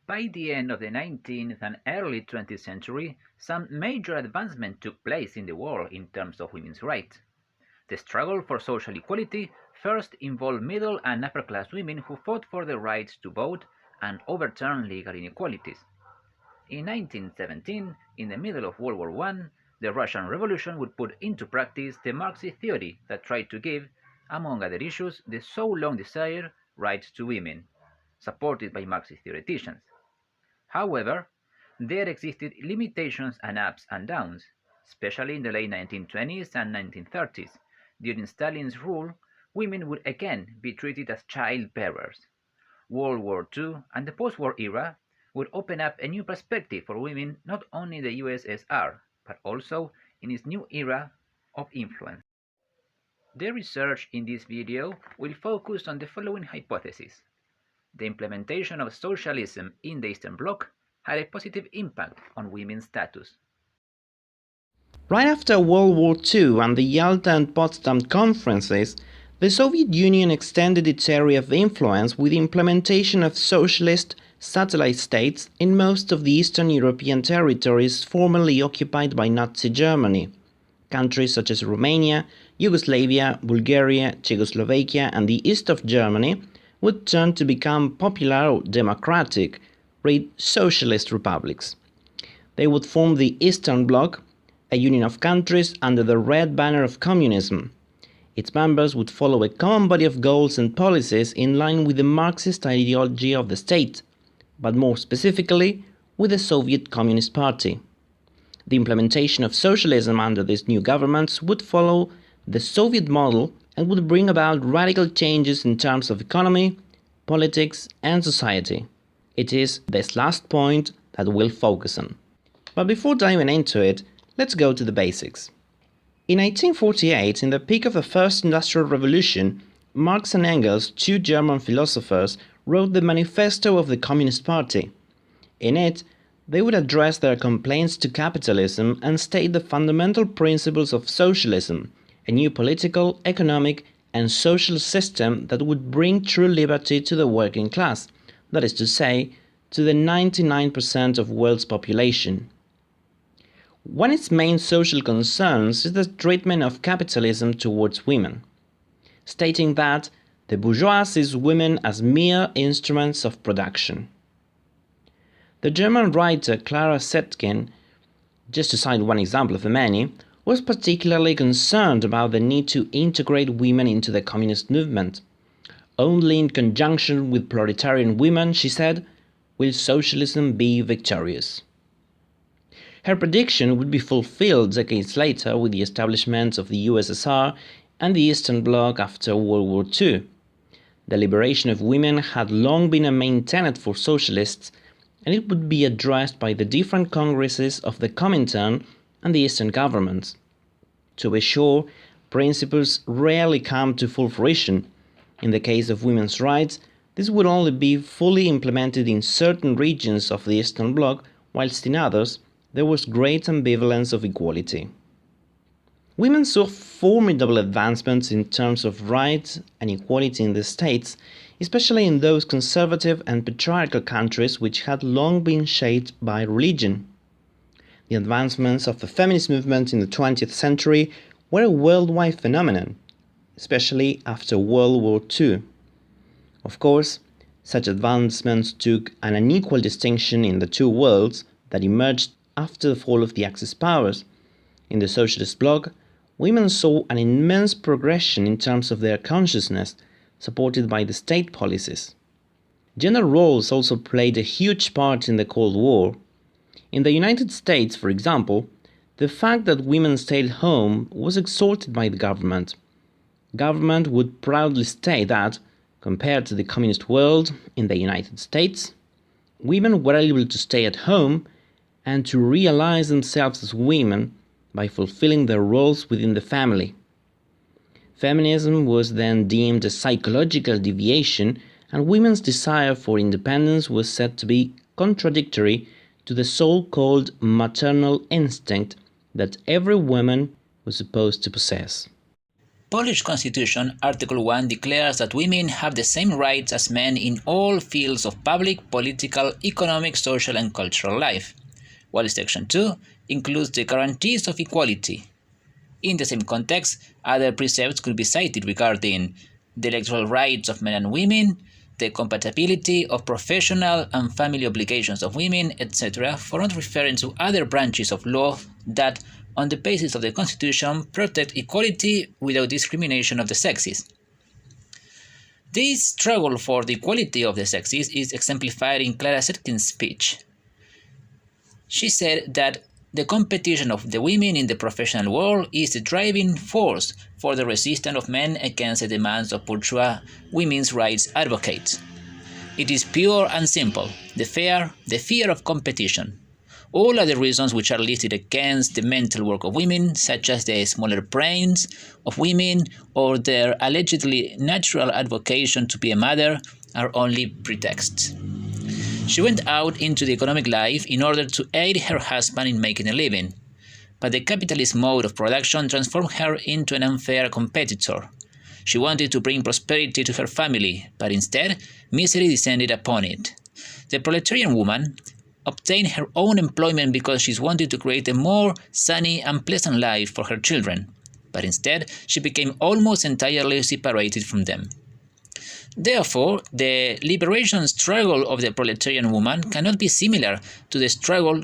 By the end of the 19th and early 20th century, some major advancement took place in the world in terms of women's rights. The struggle for social equality first involved middle and upper class women who fought for the rights to vote and overturn legal inequalities. In 1917, in the middle of World War I, the Russian Revolution would put into practice the Marxist theory that tried to give, among other issues, the so long desired rights to women, supported by Marxist theoreticians. However, there existed limitations and ups and downs, especially in the late 1920s and 1930s. During Stalin's rule, women would again be treated as child bearers. World War II and the post-war era would open up a new perspective for women not only in the USSR, but also in its new era of influence. The research in this video will focus on the following hypothesis. The implementation of socialism in the Eastern Bloc had a positive impact on women's status. Right after World War II and the Yalta and Potsdam conferences, the Soviet Union extended its area of influence with the implementation of socialist satellite states in most of the Eastern European territories formerly occupied by Nazi Germany. Countries such as Romania, Yugoslavia, Bulgaria, Czechoslovakia and the east of Germany would turn to become popular or democratic, read socialist republics. They would form the Eastern Bloc, a union of countries under the red banner of communism. Its members would follow a common body of goals and policies in line with the Marxist ideology of the state, but more specifically with the Soviet Communist Party. The implementation of socialism under these new governments would follow the Soviet model and would bring about radical changes in terms of economy, politics and society. It is this last point that we'll focus on. But before diving into it, let's go to the basics. In 1848, in the peak of the First Industrial Revolution, Marx and Engels, two German philosophers, wrote the Manifesto of the Communist Party. In it, they would address their complaints to capitalism and state the fundamental principles of socialism, a new political, economic and social system that would bring true liberty to the working class, that is to say, to the 99% of world's population. One of its main social concerns is the treatment of capitalism towards women, stating that the bourgeois sees women as mere instruments of production. The German writer Clara Zetkin, just to cite one example of the many, was particularly concerned about the need to integrate women into the communist movement. Only in conjunction with proletarian women, she said, will socialism be victorious. Her prediction would be fulfilled decades later with the establishment of the USSR and the Eastern Bloc after World War II. The liberation of women had long been a main tenet for socialists, and it would be addressed by the different congresses of the Comintern and the Eastern governments. To be sure, principles rarely come to full fruition. In the case of women's rights, this would only be fully implemented in certain regions of the Eastern Bloc, whilst in others, there was great ambivalence of equality. Women saw formidable advancements in terms of rights and equality in the states, especially in those conservative and patriarchal countries which had long been shaped by religion. The advancements of the feminist movement in the 20th century were a worldwide phenomenon, especially after World War II. Of course, such advancements took an unequal distinction in the two worlds that emerged after the fall of the Axis powers. In the Socialist Bloc, women saw an immense progression in terms of their consciousness, supported by the state policies. Gender roles also played a huge part in the Cold War. In the United States, for example, the fact that women stayed home was exalted by the government. Government would proudly state that, compared to the communist world in the United States, women were able to stay at home and to realize themselves as women by fulfilling their roles within the family. Feminism was then deemed a psychological deviation, and women's desire for independence was said to be contradictory to the so-called maternal instinct that every woman was supposed to possess. Polish Constitution, Article 1 declares that women have the same rights as men in all fields of public, political, economic, social, and cultural life, while Section 2 includes the guarantees of equality. In the same context, other precepts could be cited regarding the electoral rights of men and women, the compatibility of professional and family obligations of women, etc., for not referring to other branches of law that, on the basis of the Constitution, protect equality without discrimination of the sexes. This struggle for the equality of the sexes is exemplified in Clara Zetkin's speech. She said that the competition of the women in the professional world is the driving force for the resistance of men against the demands of bourgeois women's rights advocates. It is pure and simple, the fear of competition. All other reasons which are listed against the mental work of women, such as the smaller brains of women or their allegedly natural advocation to be a mother, are only pretexts. She went out into the economic life in order to aid her husband in making a living, but the capitalist mode of production transformed her into an unfair competitor. She wanted to bring prosperity to her family, but instead, misery descended upon it. The proletarian woman obtained her own employment because she wanted to create a more sunny and pleasant life for her children, but instead she became almost entirely separated from them. Therefore, the liberation struggle of the proletarian woman cannot be similar to the struggle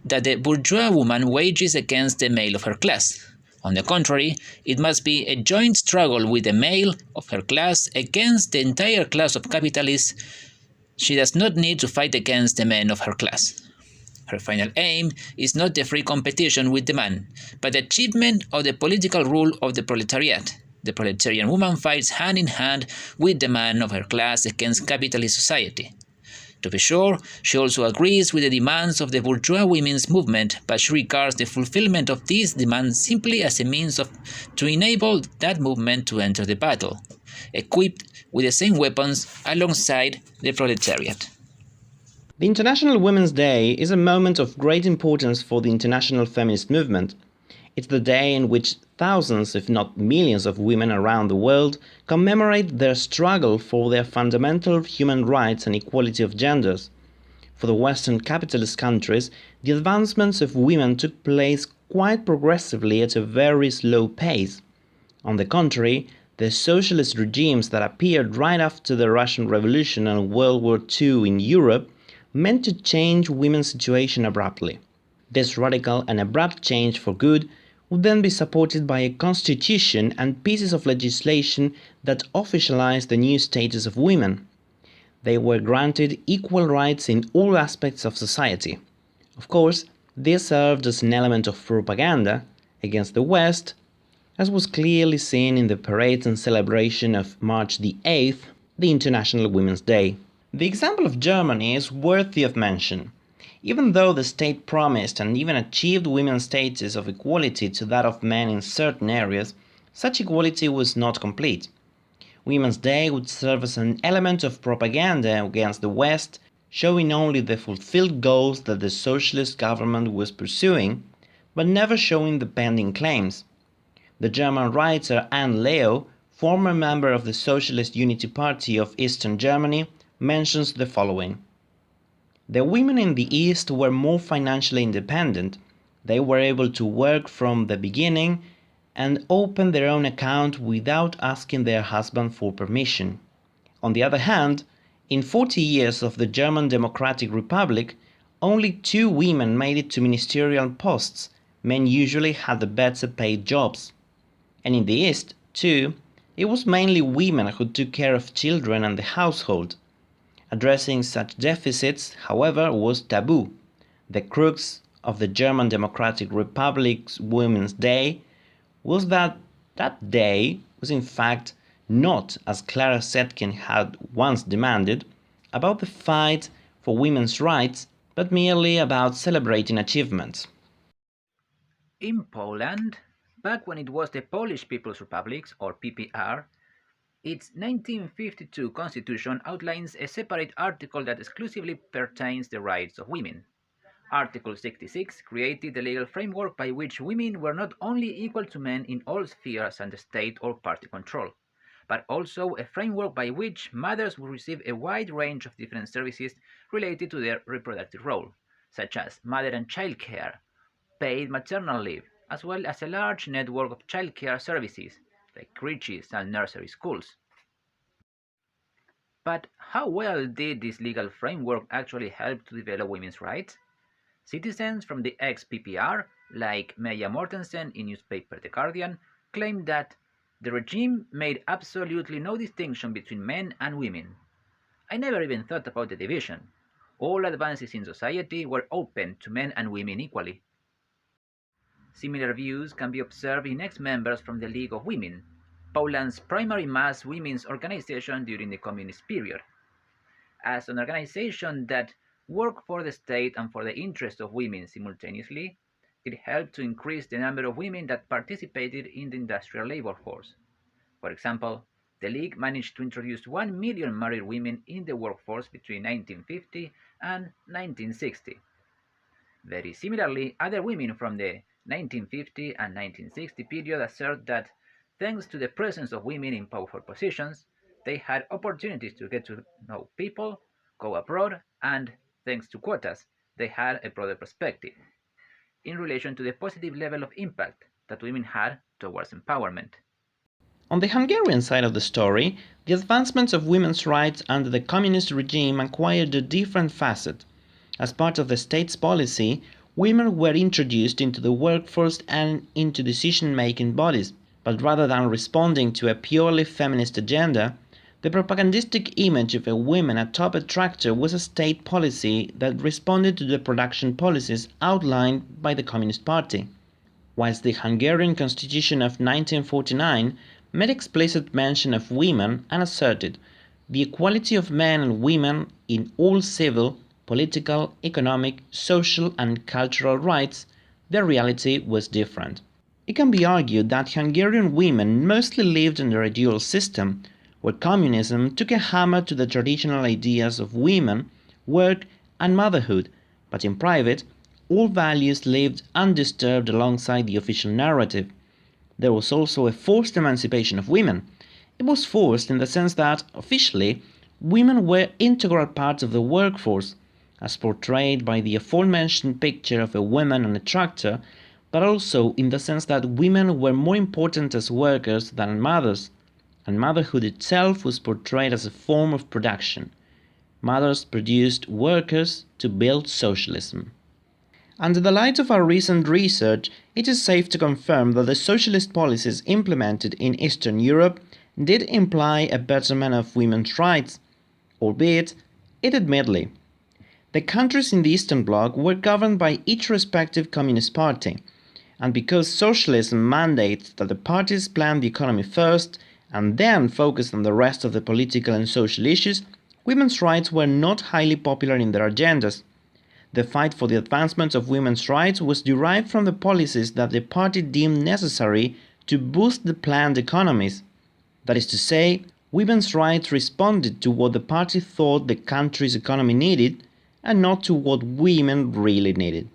that the bourgeois woman wages against the male of her class. On the contrary, it must be a joint struggle with the male of her class against the entire class of capitalists. She does not need to fight against the men of her class. Her final aim is not the free competition with the man, but the achievement of the political rule of the proletariat. The proletarian woman fights hand in hand with the man of her class against capitalist society. To be sure, she also agrees with the demands of the bourgeois women's movement, but she regards the fulfillment of these demands simply as a means to enable that movement to enter the battle, equipped with the same weapons alongside the proletariat. The International Women's Day is a moment of great importance for the international feminist movement. It's the day in which thousands, if not millions, of women around the world commemorate their struggle for their fundamental human rights and equality of genders. For the Western capitalist countries, the advancements of women took place quite progressively at a very slow pace. On the contrary, the socialist regimes that appeared right after the Russian Revolution and World War II in Europe meant to change women's situation abruptly. This radical and abrupt change for good would then be supported by a constitution and pieces of legislation that officialized the new status of women. They were granted equal rights in all aspects of society. Of course, this served as an element of propaganda against the West, as was clearly seen in the parades and celebration of March the 8th, the International Women's Day. The example of Germany is worthy of mention. Even though the state promised and even achieved women's status of equality to that of men in certain areas, such equality was not complete. Women's Day would serve as an element of propaganda against the West, showing only the fulfilled goals that the socialist government was pursuing, but never showing the pending claims. The German writer Anne Leo, former member of the Socialist Unity Party of Eastern Germany, mentions the following. The women in the East were more financially independent. They were able to work from the beginning and open their own account without asking their husband for permission. On the other hand, in 40 years of the German Democratic Republic, only 2 women made it to ministerial posts. Men usually had the better paid jobs. And in the East, too, it was mainly women who took care of children and the household. Addressing such deficits, however, was taboo. The crux of the German Democratic Republic's Women's Day was that that day was in fact not, as Clara Zetkin had once demanded, about the fight for women's rights, but merely about celebrating achievements. In Poland, back when it was the Polish People's Republic, or PPR, its 1952 constitution outlines a separate article that exclusively pertains the rights of women. Article 66 created the legal framework by which women were not only equal to men in all spheres under state or party control, but also a framework by which mothers would receive a wide range of different services related to their reproductive role, such as mother and child care, paid maternal leave, as well as a large network of child care services, like creches and nursery schools. But how well did this legal framework actually help to develop women's rights? Citizens from the ex-PPR, like Meya Mortensen in newspaper The Guardian, claimed that the regime made absolutely no distinction between men and women. I never even thought about the division. All advances in society were open to men and women equally. Similar views can be observed in ex-members from the League of Women, Poland's primary mass women's organization during the communist period. As an organization that worked for the state and for the interests of women simultaneously, it helped to increase the number of women that participated in the industrial labor force. For example, the League managed to introduce 1 million married women in the workforce between 1950 and 1960. Very similarly, other women from the 1950 and 1960 period assert that thanks to the presence of women in powerful positions, they had opportunities to get to know people, go abroad, and thanks to quotas, they had a broader perspective in relation to the positive level of impact that women had towards empowerment. On the Hungarian side of the story, the advancements of women's rights under the communist regime acquired a different facet. As part of the state's policy, women were introduced into the workforce and into decision-making bodies, but rather than responding to a purely feminist agenda, the propagandistic image of a woman atop a tractor was a state policy that responded to the production policies outlined by the Communist Party. Whilst the Hungarian Constitution of 1949 made explicit mention of women and asserted the equality of men and women in all civil, political, economic, social and cultural rights, the reality was different. It can be argued that Hungarian women mostly lived under a dual system, where communism took a hammer to the traditional ideas of women, work and motherhood, but in private, all values lived undisturbed alongside the official narrative. There was also a forced emancipation of women. It was forced in the sense that, officially, women were integral parts of the workforce, as portrayed by the aforementioned picture of a woman on a tractor, but also in the sense that women were more important as workers than mothers, and motherhood itself was portrayed as a form of production. Mothers produced workers to build socialism. Under the light of our recent research, it is safe to confirm that the socialist policies implemented in Eastern Europe did imply a betterment of women's rights, albeit admittedly. The countries in the Eastern Bloc were governed by each respective Communist Party, and because socialism mandates that the parties plan the economy first and then focus on the rest of the political and social issues, women's rights were not highly popular in their agendas. The fight for the advancement of women's rights was derived from the policies that the party deemed necessary to boost the planned economies. That is to say, women's rights responded to what the party thought the country's economy needed and not to what women really needed.